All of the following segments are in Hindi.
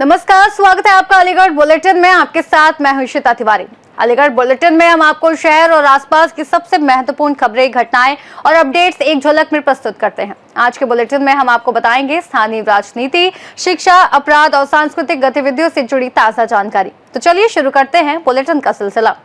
नमस्कार, स्वागत है आपका अलीगढ़ बुलेटिन में। आपके साथ मैं हूं इशिता तिवारी। अलीगढ़ बुलेटिन में हम आपको शहर और आसपास की सबसे महत्वपूर्ण खबरें, घटनाएं और अपडेट्स एक झलक में प्रस्तुत करते हैं। आज के बुलेटिन में हम आपको बताएंगे स्थानीय राजनीति, शिक्षा, अपराध और सांस्कृतिक गतिविधियों से जुड़ी ताजा जानकारी। तो चलिए शुरू करते हैं बुलेटिन का सिलसिला।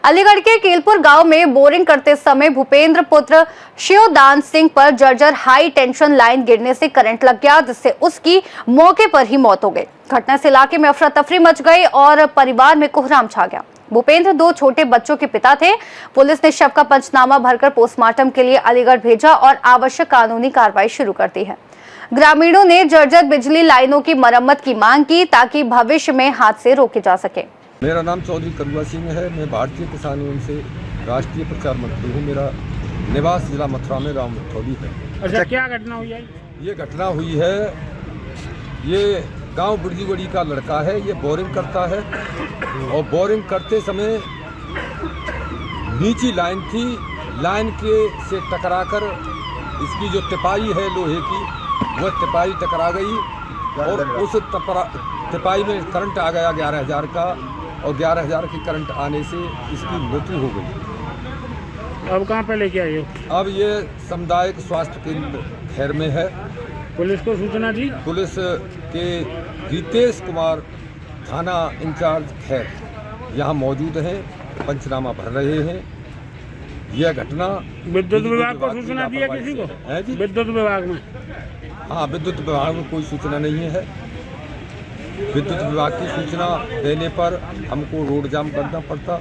अलीगढ़ के कीलपुर गांव में बोरिंग करते समय भूपेंद्र पुत्र शिवदान सिंह पर जर्जर हाई टेंशन लाइन गिरने से करंट लग गया, जिससे उसकी मौके पर ही मौत हो गई। घटना से इलाके में अफरा तफरी मच गई और परिवार में कोहराम छा गया। भूपेंद्र 2 छोटे बच्चों के पिता थे। पुलिस ने शव का पंचनामा भरकर पोस्टमार्टम के लिए अलीगढ़ भेजा और आवश्यक कानूनी कार्रवाई शुरू कर दी है। ग्रामीणों ने जर्जर बिजली लाइनों की मरम्मत की मांग की ताकि भविष्य में हादसे रोके जा सके। मेरा नाम चौधरी करुआ सिंह है। मैं भारतीय किसान यूनियन से राष्ट्रीय प्रचार मंत्री हूँ। मेरा निवास जिला मथुरा में गाँव मथौली है। अच्छा, क्या घटना हुई है? ये घटना हुई है, ये गांव बिरजूगढ़ी का लड़का है। ये बोरिंग करता है और बोरिंग करते समय नीची लाइन थी, लाइन के से टकराकर इसकी जो तिपाई है लोहे की, वह तिपाई टकरा गई और उस तिपाई में करंट आ गया 11,000 का, और 11,000 की करंट आने से इसकी मृत्यु हो गई। अब कहाँ पे लेके आए हो? अब ये सामुदायिक स्वास्थ्य केंद्र खैर में है। पुलिस को सूचना दी? पुलिस के रितेश कुमार थाना इंचार्ज खैर यहाँ मौजूद हैं, पंचनामा भर रहे हैं। यह घटना विद्युत विभाग को सूचना दी है किसी को? है जी, विद्युत विभाग में? हाँ, विद्युत विभाग में कोई सूचना नहीं है। विद्युत विभाग की सूचना देने पर हमको रोड जाम करना पड़ता,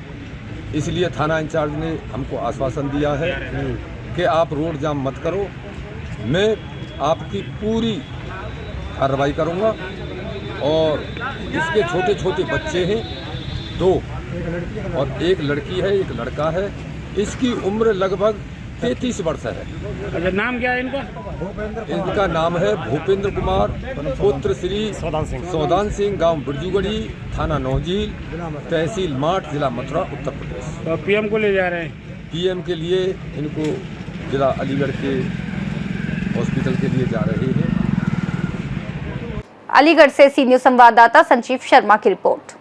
इसलिए थाना इंचार्ज ने हमको आश्वासन दिया है कि आप रोड जाम मत करो, मैं आपकी पूरी कार्रवाई करूंगा। और इसके छोटे छोटे बच्चे हैं 2, और एक लड़की है, एक लड़का है। इसकी उम्र लगभग 33 वर्ष है। अच्छा, नाम क्या है इनका? इनका नाम है भूपेंद्र कुमार पुत्र श्री सौदान सिंह, गांव बिरजूगढ़ी, थाना नौझील, तहसील माठ, जिला मथुरा, उत्तर प्रदेश। तो पीएम को ले जा रहे हैं? पीएम के लिए इनको जिला अलीगढ़ के हॉस्पिटल के लिए जा रहे हैं। अलीगढ़ से सी न्यूज संवाददाता संजीव शर्मा की रिपोर्ट।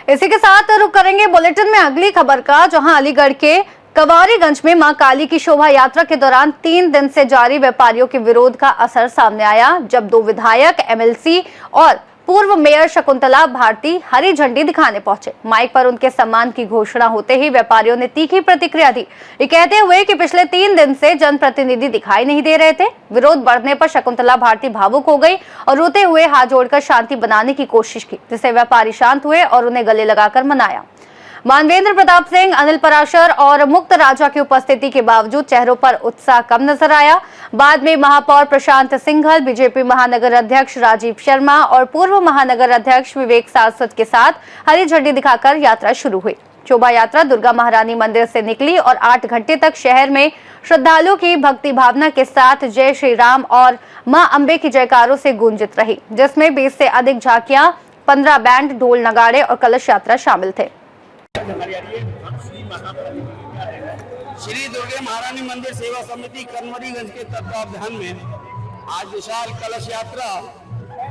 इसी के साथ रुक करेंगे बुलेटिन में अगली खबर का, जहां अलीगढ़ के कवारीगंज में मां काली की शोभा यात्रा के दौरान 3 दिन से जारी व्यापारियों के विरोध का असर सामने आया, जब 2 विधायक, एमएलसी और पूर्व मेयर शकुंतला भारती हरी झंडी दिखाने पहुंचे। माइक पर उनके सम्मान की घोषणा होते ही व्यापारियों ने तीखी प्रतिक्रिया दी, ये कहते हुए कि पिछले 3 दिन से जनप्रतिनिधि दिखाई नहीं दे रहे थे। विरोध बढ़ने पर शकुंतला भारती भावुक हो गई और रोते हुए हाथ जोड़कर शांति बनाने की कोशिश की, जिससे व्यापारी शांत हुए और उन्हें गले लगाकर मनाया। मानवेंद्र प्रताप सिंह, अनिल पराशर और मुक्त राजा की उपस्थिति के बावजूद चेहरों पर उत्साह कम नजर आया। बाद में महापौर प्रशांत सिंघल, बीजेपी महानगर अध्यक्ष राजीव शर्मा और पूर्व महानगर अध्यक्ष विवेक सारस्वत के साथ हरी झंडी दिखाकर यात्रा शुरू हुई। शोभा यात्रा दुर्गा महारानी मंदिर से निकली और 8 घंटे तक शहर में श्रद्धालुओं की भक्ति भावना के साथ जय श्री राम और मां अंबे की जयकारों से गूंजित रही, जिसमें 20 से अधिक झांकियां, 15 बैंड, ढोल, नगाड़े और कलश यात्रा शामिल थे। श्री दुर्गा महारानी मंदिर सेवा समिति कनवरीगंज के तत्वावधान में आज विशाल कलश यात्रा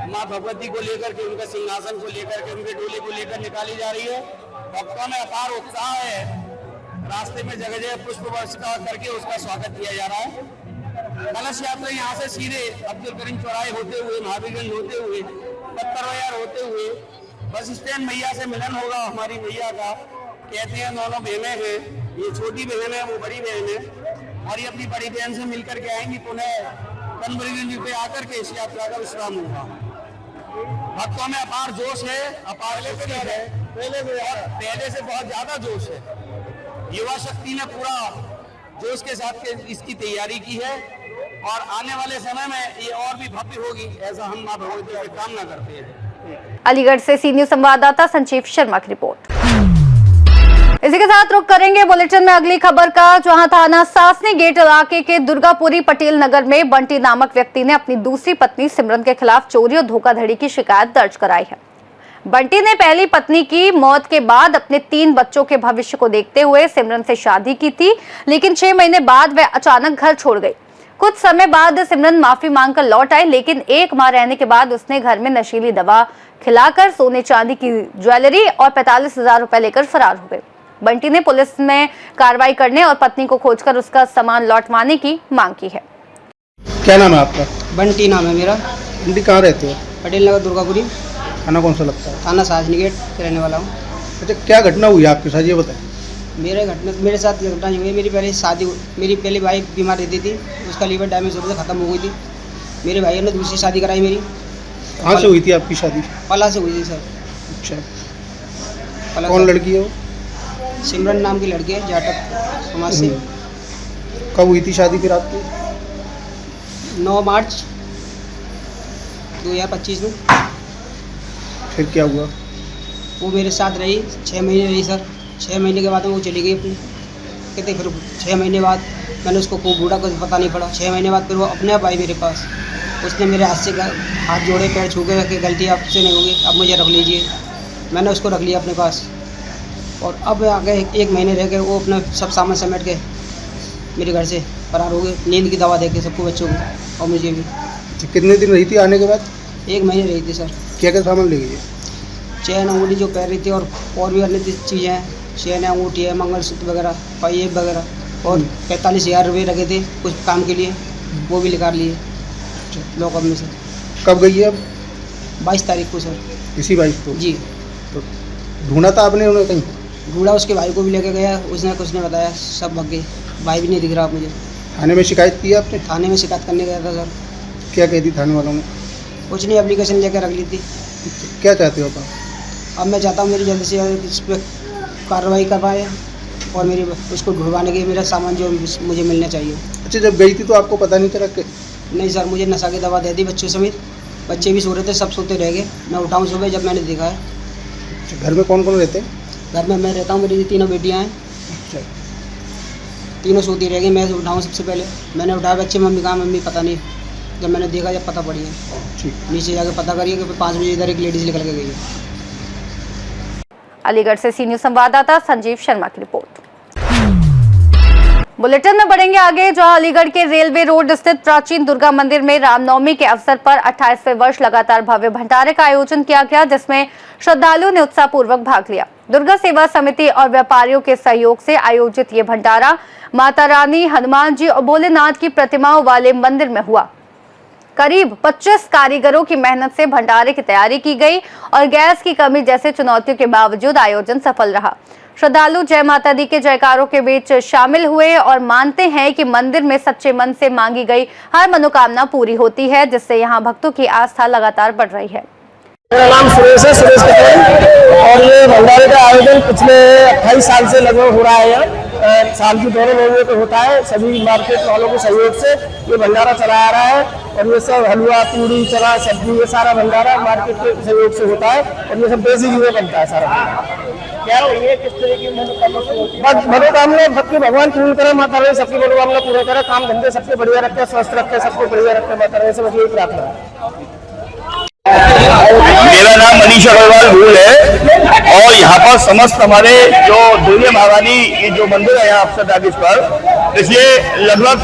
मां भगवती को लेकर के, उनका सिंहासन को लेकर के, उनके डोले को लेकर निकाली जा रही है। भक्तों में अपार उत्साह है। रास्ते में जगह जगह पुष्प वर्षा करके उसका स्वागत किया जा रहा है। कलश यात्रा यहाँ से सीधे अब्दुल करीम चौराहे होते हुए, महावीरगंज होते हुए, पत्थरवार होते हुए बस स्टैंड मैया से मिलन होगा। हमारी मैया का कहते हैं दोनों बहनें हैं, ये छोटी बहन है, वो बड़ी बहन है, और ये अपनी बड़ी बहन से मिलकर के आएंगी। पुनः कनवरीगंज पे आकर के इस यात्रा का विश्राम होगा। भक्तों में अपार जोश है, अपार उत्साह है, पहले से बहुत ज्यादा जोश है। युवा शक्ति ने पूरा जोश के साथ इसकी तैयारी की है और आने वाले समय में ये और भी भव्य होगी, ऐसा हम मां भगवती से कामना करते हैं। अलीगढ़ से सी न्यूज संवाददाता संजीव शर्मा की रिपोर्ट। इसी के साथ रुक करेंगे बुलेटिन में अगली खबर का, जहां थाना सासनी गेट इलाके के दुर्गापुरी पटेल नगर में बंटी नामक व्यक्ति ने अपनी दूसरी पत्नी सिमरन के खिलाफ चोरी और धोखाधड़ी की शिकायत दर्ज कराई है। बंटी ने पहली पत्नी की मौत के बाद अपने 3 बच्चों के भविष्य को देखते हुए सिमरन से शादी की थी, लेकिन 6 महीने बाद वह अचानक घर छोड़ गई। कुछ समय बाद सिमरन माफी मांगकर लौट आई, लेकिन एक माह रहने के बाद उसने घर में नशीली दवा खिलाकर सोने चांदी की ज्वेलरी और 45,000 रुपए लेकर फरार हो गए। बंटी ने पुलिस में कार्रवाई करने और पत्नी को खोजकर उसका सामान लौटवाने की मांग की है। क्या नाम है आपका? बंटी नाम है मेरा। बंटी कहाँ रहते हो? पटेल नगर दुर्गापुरी, खाना कौन सा लगता है? थाना साजनी गेट के रहने वाला हूँ। अच्छा, क्या घटना हुई आपके साथ ये बताएं। मेरे साथ घटना हुई है, मेरी पहली वाइफ बीमार रहती थी, उसका लीवर डैमेज होने से ख़त्म हो गई थी। मेरे भाइयों ने दूसरी शादी कराई मेरी। कहाँ से हुई थी आपकी शादी? पला से हुई थी सर। अच्छा, पला कौन लड़की है वो? सिमरन नाम की लड़की है, जाटक समाज से। कब हुई थी शादी फिर आपकी? 9 मार्च 2025 में। फिर क्या हुआ? वो मेरे साथ रही 6 महीने रही सर। 6 महीने के बाद वो चली गई अपनी। कहते फिर 6 महीने बाद मैंने उसको खूब बूढ़ा, कुछ पता नहीं पड़ा। 6 महीने बाद फिर वो अपने आप आई मेरे पास। उसने मेरे हाथ जोड़े, पैर छू के कि गलती आपसे नहीं होगी, अब मुझे रख लीजिए। मैंने उसको रख लिया अपने पास। और अब आगे 1 महीने रह गए, वो अपना सब सामान समेट के मेरे घर से फरार हो गए। नींद की दवा दे के सबको, बच्चों को और मुझे भी। कितने दिन रही थी आने के बाद? 1 महीने रही थी सर। क्या क्या सामान ले गई है? चैन अंगूठी जो पहन रही थी और भी अन्य चीज़ें हैं। चैन है, अंगूठी है, मंगलसूत्र वगैरह, पाइप वगैरह, और 45,000 रुपये रखे थे कुछ काम के लिए, वो भी निकाल लिए लॉकअप में से। कब गई है अब? 22 तारीख को सर। इसी 22 को? जी। तो ढूंढा था आपने उन्हें कहीं? ढूंढा, उसके भाई को भी लेके गया, उसने कुछ नहीं बताया, सब भाग गए। भाई भी नहीं दिख रहा मुझे। थाने में शिकायत की आपने? थाने में शिकायत करने गया था सर। क्या कहती थाने वालों ने? कुछ नहीं, एप्लीकेशन लेकर रख ली थी। क्या चाहते हो आप? अब मैं चाहता हूँ मेरी जल्दी से जल्द इस पर कार्रवाई कर पाए और मेरी उसको ढूंढवाने के मेरा सामान जो मुझे मिलना चाहिए। अच्छा, जब गई थी तो आपको पता नहीं चला कि? नहीं सर, मुझे नशा की दवा दे दी बच्चों समेत। बच्चे भी सो रहे थे, सब सोते रह गए। मैं उठाऊँ सुबह जब मैंने देखा है। अच्छा, घर में कौन कौन रहते हैं? घर में मैं रहता हूँ, मेरी 3 बेटियाँ हैं। अच्छा, तीनों सोती रह गई, मैं उठाऊँ सबसे पहले। मैंने उठाया, बच्चे मम्मी कहाँ, मम्मी पता नहीं। जब मैंने देखा, जब पता पड़ी है, ठीक। नीचे जाके पता करिए कि 5 बजे इधर एक लेडीज़ निकल के गई है। अलीगढ़ से सी न्यूज़ संवाददाता संजीव शर्मा की रिपोर्ट। बुलेटिन में बढ़ेंगे आगे, जहां अलीगढ़ के रेलवे रोड स्थित प्राचीन दुर्गा मंदिर में रामनवमी के अवसर पर 28वें वर्ष लगातार भव्य भंडारे का आयोजन किया गया, जिसमें श्रद्धालुओं ने उत्साहपूर्वक भाग लिया। दुर्गा सेवा समिति और व्यापारियों के सहयोग से आयोजित ये भंडारा माता रानी, हनुमान जी और भोलेनाथ की प्रतिमाओं वाले मंदिर में हुआ। करीब 25 कारीगरों की मेहनत से भंडारे की तैयारी की गई और गैस की कमी जैसे चुनौतियों के बावजूद आयोजन सफल रहा। श्रद्धालु जय माता दी के जयकारों के बीच शामिल हुए और मानते हैं कि मंदिर में सच्चे मन से मांगी गई हर मनोकामना पूरी होती है, जिससे यहाँ भक्तों की आस्था लगातार बढ़ रही है। मेरा नाम सुरेश है, सुरेश पटेल, और ये भंडारे का आयोजन पिछले 28 साल से लगभग हो रहा है। यहाँ साल की दोनों महीने पे होता है। सभी मार्केट वालों के सहयोग से ये भंडारा चलाया रहा है और ये सब हलवा, पूरी, चना, सब्जी, ये सारा भंडारा मार्केट के सहयोग से होता है और ये सब देसी घी में बनता है सारा। क्या ये किस तरह की मनोकामना सबकी भगवान पूर्ण करे, माता रानी सबकी मनोकामना पूरा करे, काम धंधे सबके बढ़िया रखे, स्वस्थ रखे, सबको बढ़िया रखे, माता रानी से बस यही प्रार्थना है। मेरा नाम मनीष अग्रवाल भूल है और यहाँ पर समस्त हमारे जो दुर्गा भवानी की जो मंदिर है यहाँ अफसर टाकिज पर, इसलिए लगभग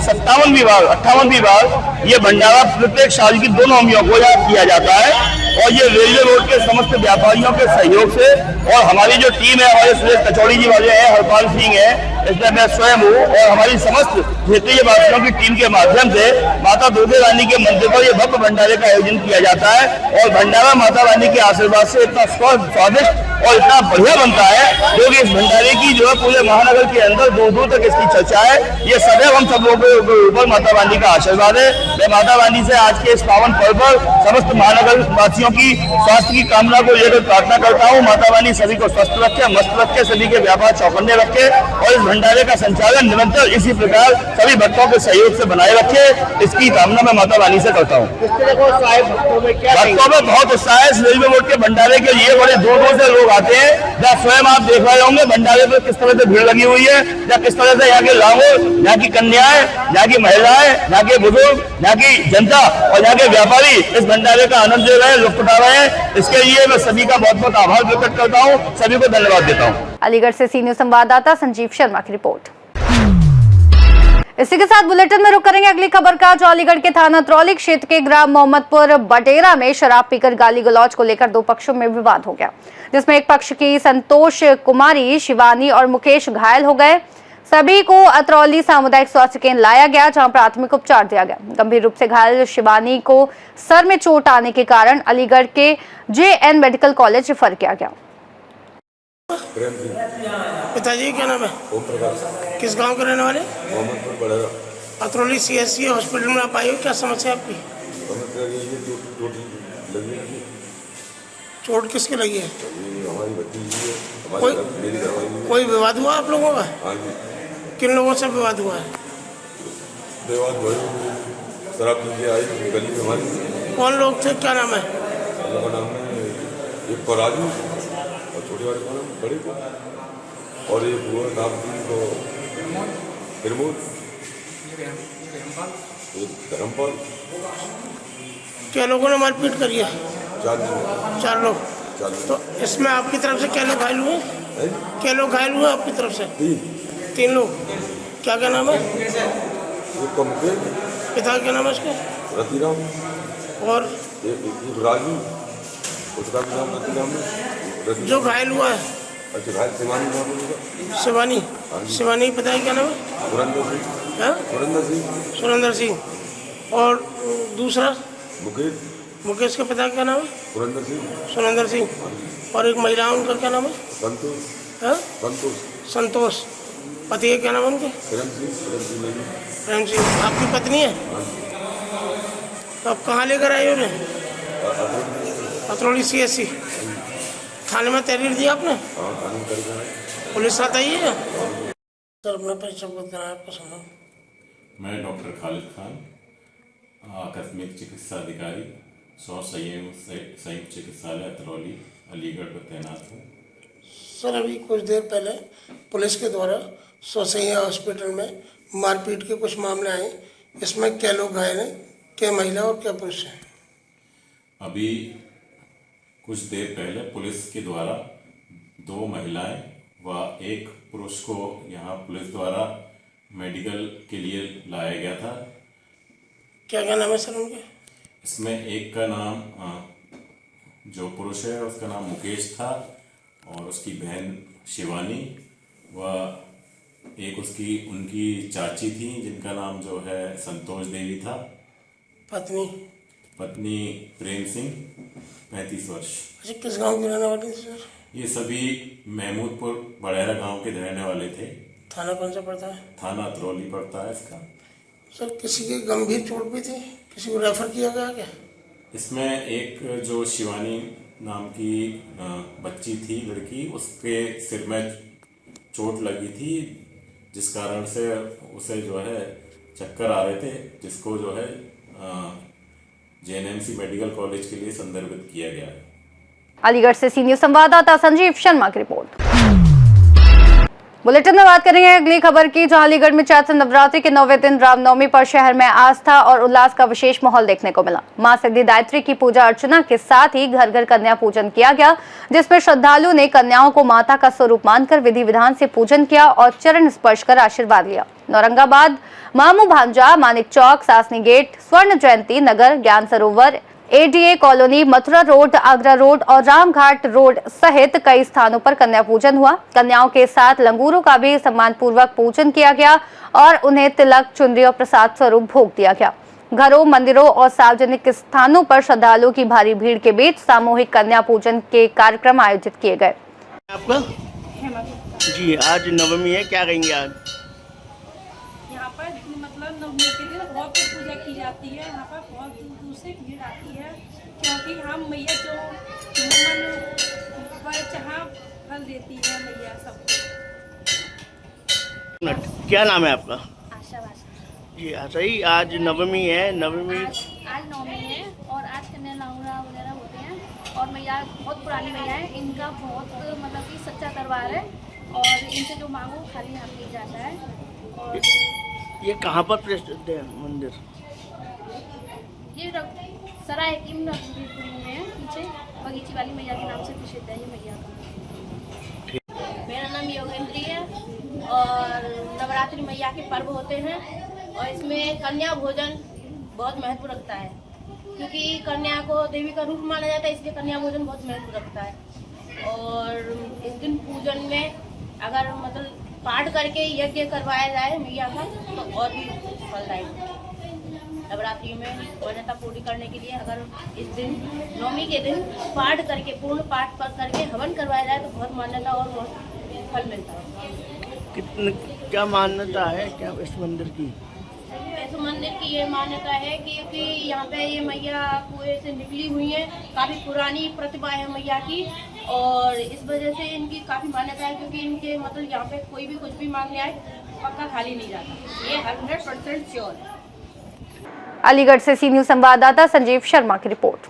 58वीं बार ये भंडारा प्रत्येक साल की 2 नवमियों को याद किया जाता है। और ये रेलवे रोड के समस्त व्यापारियों के सहयोग से और हमारी जो टीम है, हमारे सुरेश कचौड़ी जी वाले हैं, हरपाल सिंह है, इसमें मैं स्वयं हूँ और हमारी समस्त क्षेत्रीय वासियों की टीम के माध्यम से माता दुर्गा रानी के मंदिर पर यह भव्य भंडारे का आयोजन किया जाता है। और भंडारा माता रानी के आशीर्वाद से इतना स्वादिष्ट और इतना बढ़िया बनता है, जो कि इस भंडारे की जो है पूरे महानगर के अंदर दूर दूर तक इसकी चर्चा है। ये सदैव हम सब लोगों के ऊपर माता रानी का आशीर्वाद है। मैं माता रानी से आज के इस पावन पर्व पर समस्त महानगर वासियों की स्वास्थ्य की कामना को लेकर प्रार्थना करता हूँ। माता रानी सभी को स्वस्थ रखे, मस्त रखे, सभी के व्यापार चौकन्ने रखे और इस भंडारे का संचालन निरंतर इसी प्रकार सभी भक्तों के सहयोग से बनाए रखे, इसकी कामना मैं माता रानी से करता हूँ। भक्तों में बहुत उत्साह है। इस रेलवे रोड के भंडारे के लिए बड़े दूर दूर से लोग आते हैं। जहाँ स्वयं आप देख रहे होंगे भंडारे पर किस तरह से भीड़ लगी हुई है, या किस तरह से यहाँ के लांगों, यहाँ की कन्याएं, यहाँ की महिलाएं, यहाँ के बुजुर्ग, यहाँ की जनता और यहाँ के व्यापारी इस भंडारे का आनंद ले रहे हैं, लुत्फ उठा रहे हैं। इसके लिए मैं सभी का बहुत बहुत आभार प्रकट करता हूँ, सभी को धन्यवाद देता हूँ। अलीगढ़ से सी न्यूज़ संवाददाता संजीव शर्मा की रिपोर्ट। इसी के साथ बुलेटिन में रुक करेंगे अगली खबर का, जो अलीगढ़ के थाना अतरौली क्षेत्र के ग्राम मोहम्मदपुर बटेरा में शराब पीकर गाली गलौज को लेकर दो पक्षों में विवाद हो गया, जिसमें एक पक्ष की संतोष कुमारी, शिवानी और मुकेश घायल हो गए। सभी को अतरौली सामुदायिक स्वास्थ्य केंद्र लाया गया, जहां प्राथमिक उपचार दिया गया। गंभीर रूप से घायल शिवानी को सर में चोट आने के कारण अलीगढ़ के JN मेडिकल कॉलेज रेफर किया गया। पिताजी क्या नाम है? ओम प्रकाश। किस गांव के रहने वाले? मोहम्मदपुर बड़ा। अतरौली CSC हॉस्पिटल में आप आए हो, क्या समस्या है आपकी? चोट किसके लगी है? हमारी भतीजी है, मेरी घरवाली। कोई विवाद हुआ आप लोगों का? हाँ जी। किन लोगों से विवाद हुआ है? विवाद हुआ, शराब पी के आई गली में हमारी। कौन लोग थे, क्या नाम है? का नाम है एक को राजू और छोटे वाले को नाम बड़े को, और एक बुआ नाम को प्रमोद, एक धर्मपाल। क्या लोगों ने मारपीट करी है? 4 लोग। तो इसमें आपकी तरफ से क्या लोग घायल हुए? क्या लोग घायल हुए आपकी तरफ से? 3 लोग। क्या क्या नाम है? एक का मुकेश, पिता क्या नाम है उसके? रतिराम, और एक राजू, उसका भी नाम रतिराम है। जो घायल हुआ है? अच्छा, घायल शिवानी नाम है उसका। शिवानी। शिवानी पिता क्या नाम है? सुरेंद्र सिंह। हाँ? सुरेंद्र सिंह। और दूसरा? मुकेश के पिता का नाम है? सुरेंद्र सिंह। और एक महिला, उनका क्या नाम है? संतोष। पति का क्या नाम है उनके? प्रेम सिंह। आपकी पत्नी है? तो आप कहाँ लेकर आए हो? अतरौली CSC थाने में तहरीर दी आपने? पुलिस साथ आई है? सर अपना परिचय बताएं, आपका सुना। मैं डॉक्टर खालिद खान, आकस्मिक चिकित्सा अधिकारी, संयुक्त चिकित्सालय अतरौली अलीगढ़ पर तैनात हूँ। सर अभी कुछ देर पहले पुलिस के द्वारा सोसैया हॉस्पिटल में मारपीट के कुछ मामले आए, इसमें क्या लोग घायल हैं, क्या महिला और क्या पुरुष हैं? अभी कुछ देर पहले पुलिस के द्वारा 2 महिलाएं व 1 पुरुष को यहाँ पुलिस द्वारा मेडिकल के लिए लाया गया था। क्या क्या नाम है सर उनके? इसमें एक का नाम, जो पुरुष है उसका नाम मुकेश था, और उसकी बहन शिवानी, व एक उनकी चाची थी जिनका नाम जो है संतोष देवी था। पत्नी प्रेम सिंह, 35 वर्ष। अच्छा, किस गांव के रहने वाले थे सर? ये सभी महमूदपुर बड़ेरा गांव के रहने वाले थे। थाना कौन सा पड़ता है? थाना अतरौली पड़ता है इसका। सर किसी के गंभीर चोट भी थी, किसी को रेफर किया गया क्या? इसमें एक जो शिवानी नाम की बच्ची थी, लड़की, उसके सिर में चोट लगी थी, जिस कारण से उसे जो है चक्कर आ रहे थे, जिसको जो है JNMC मेडिकल कॉलेज के लिए संदर्भित किया गया है। अलीगढ़ से सीनियर संवाददाता संजीव शर्मा की रिपोर्ट। बुलेटिन में बात करेंगे अगली खबर की, जहां अलीगढ़ में चैत्र नवरात्रि के 9वें दिन रामनवमी पर शहर में आस्था और उल्लास का विशेष माहौल देखने को मिला। मां सिद्धिदात्री की पूजा अर्चना के साथ ही घर घर कन्या पूजन किया गया, जिसमें श्रद्धालु ने कन्याओं को माता का स्वरूप मानकर विधि विधान से पूजन किया और चरण स्पर्श कर आशीर्वाद लिया। औरंगाबाद, मामू भांजा, मानिक चौक, सासनी गेट, स्वर्ण जयंती नगर, ज्ञान सरोवर, ADA colony, Mathura road, Agra road और रामघाट रोड सहित कई स्थानों पर कन्या पूजन हुआ। कन्याओं के साथ लंगूरों का भी सम्मानपूर्वक पूजन किया गया और उन्हें तिलक, चुनरी और प्रसाद स्वरूप भोग दिया गया। घरों, मंदिरों और सार्वजनिक स्थानों पर श्रद्धालुओं की भारी भीड़ के बीच सामूहिक कन्या पूजन के कार्यक्रम आयोजित किए गए। आपका जी आज नवमी है, क्या कहेंगे आज? यहाँ पर मतलब नवमी के दिन बहुत पूजा की जाती है। यहाँ पर बहुत दूर से भीड़ आती है, क्योंकि हम मैया जो मन चाहा फल देती है मैया सबको। क्या नाम है आपका? आशा जी आशा ही, आज नवमी है। नवमी आज नवमी है और आज कन्या लाउंगा वगैरह होते हैं और मैया बहुत पुरानी मैया है। इनका बहुत मतलब कि सच्चा दरबार है और इनसे जो मांगो खाली यहाँ मिल जाता है। और ये कहाँ पर प्रसिद्ध है मंदिर? ये सराय हकीम में है, पीछे बगीची वाली मैया के नाम से प्रसिद्ध है ये मैया का। मेरा नाम योगेंद्री है और नवरात्रि मैया के पर्व होते हैं और इसमें कन्या भोजन बहुत महत्व रखता है, क्योंकि कन्या को देवी का रूप माना जाता है, इसलिए कन्या भोजन बहुत महत्व रखता है। और इस दिन पूजन में अगर मतलब पाठ करके यज्ञ करवाया जाए मैया का तो और भी फलदायक। नवरात्रि में मान्यता पूरी करने के लिए अगर इस दिन नवमी के दिन पाठ करके पूर्ण पाठ पर करके हवन करवाया जाए तो बहुत मान्यता और बहुत फल मिलता है। क्या मान्यता है क्या इस मंदिर की? इस मंदिर की ये मान्यता है क्योंकि यहाँ पे ये मैया कुएं से निकली हुई है, काफ़ी पुरानी प्रतिभा है मैया की, और इस वजह से इनकी काफ़ी मान्यता है, क्योंकि इनके मतलब यहाँ पे कोई भी कुछ भी मांगने आए पक्का खाली नहीं जाता, ये 100% श्योर है। अलीगढ़ से सी न्यूज संवाददाता संजीव शर्मा की रिपोर्ट।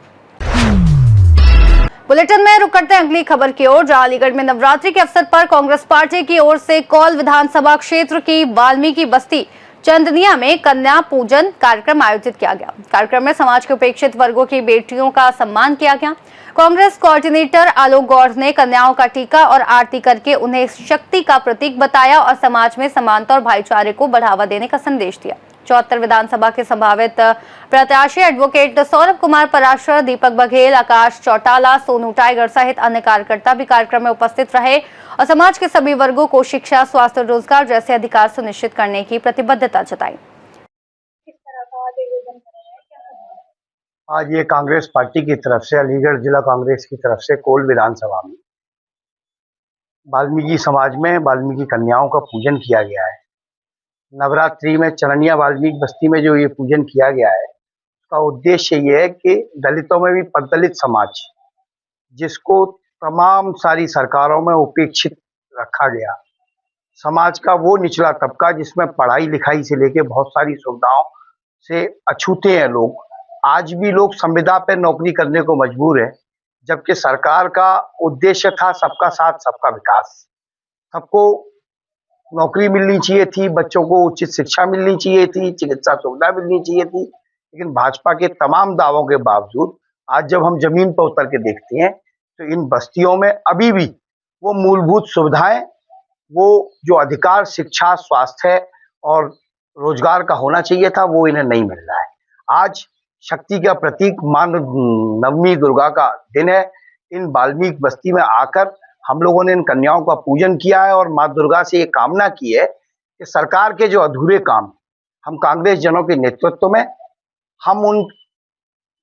बुलेटिन में रुक करते हैं अगली खबर की ओर, जहां अलीगढ़ में नवरात्रि के अवसर पर कांग्रेस पार्टी की ओर से कौल विधानसभा क्षेत्र की वाल्मीकि बस्ती चंदनिया में कन्या पूजन कार्यक्रम आयोजित किया गया। कार्यक्रम में समाज के उपेक्षित वर्गों की बेटियों का सम्मान किया गया। कांग्रेस कोऑर्डिनेटर आलोक गौड़ ने कन्याओं का टीका और आरती करके उन्हें शक्ति का प्रतीक बताया और समाज में समानता और भाईचारे को बढ़ावा देने का संदेश दिया। 74 विधानसभा के संभावित प्रत्याशी एडवोकेट सौरभ कुमार पराशर, दीपक बघेल, आकाश चौटाला, सोनू टाइगर सहित अन्य कार्यकर्ता भी कार्यक्रम में उपस्थित रहे और समाज के सभी वर्गों को शिक्षा, स्वास्थ्य और रोजगार जैसे अधिकार सुनिश्चित करने की प्रतिबद्धता जताई। आज ये कांग्रेस पार्टी की तरफ से, अलीगढ़ जिला कांग्रेस की तरफ से कोल विधानसभा में वाल्मीकि समाज में वाल्मीकि कन्याओं का पूजन किया गया है। नवरात्रि में चननिया वाल्मीकि बस्ती में जो ये पूजन किया गया है, उसका उद्देश्य ये है कि दलितों में भी दलित समाज, जिसको तमाम सारी सरकारों में उपेक्षित रखा गया, समाज का वो निचला तबका जिसमें पढ़ाई लिखाई से लेके बहुत सारी सुविधाओं से अछूते हैं लोग, आज भी लोग संविदा पर नौकरी करने को मजबूर है, जबकि सरकार का उद्देश्य था सबका साथ सबका विकास। सबको नौकरी मिलनी चाहिए थी, बच्चों को उचित शिक्षा मिलनी चाहिए थी, चिकित्सा सुविधा मिलनी चाहिए थी, लेकिन भाजपा के तमाम दावों के बावजूद आज जब हम जमीन पर उतर के देखते हैं तो इन बस्तियों में अभी भी वो मूलभूत सुविधाएं, वो जो अधिकार शिक्षा, स्वास्थ्य और रोजगार का होना चाहिए था, वो इन्हें नहीं मिल रहा है। आज शक्ति का प्रतीक मां नवमी दुर्गा का दिन है। इन वाल्मीकि बस्ती में आकर हम लोगों ने इन कन्याओं का पूजन किया है और मां दुर्गा से ये कामना की है कि सरकार के जो अधूरे काम हम कांग्रेस जनों के नेतृत्व में हम उन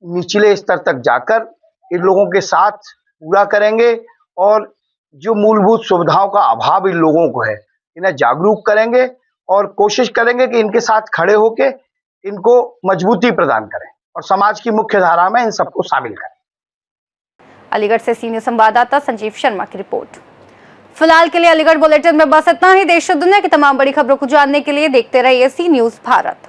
निचले स्तर तक जाकर इन लोगों के साथ पूरा करेंगे और जो मूलभूत सुविधाओं का अभाव इन लोगों को है, इन्हें जागरूक करेंगे और कोशिश करेंगे कि इनके साथ खड़े होके इनको मजबूती प्रदान करें और समाज की मुख्य धारा में इन सबको शामिल करें। अलीगढ़ से सीनियर संवाददाता संजीव शर्मा की रिपोर्ट। फिलहाल के लिए अलीगढ़ बुलेटिन में बस इतना ही। देश और दुनिया की तमाम बड़ी खबरों को जानने के लिए देखते रहिए सी न्यूज भारत।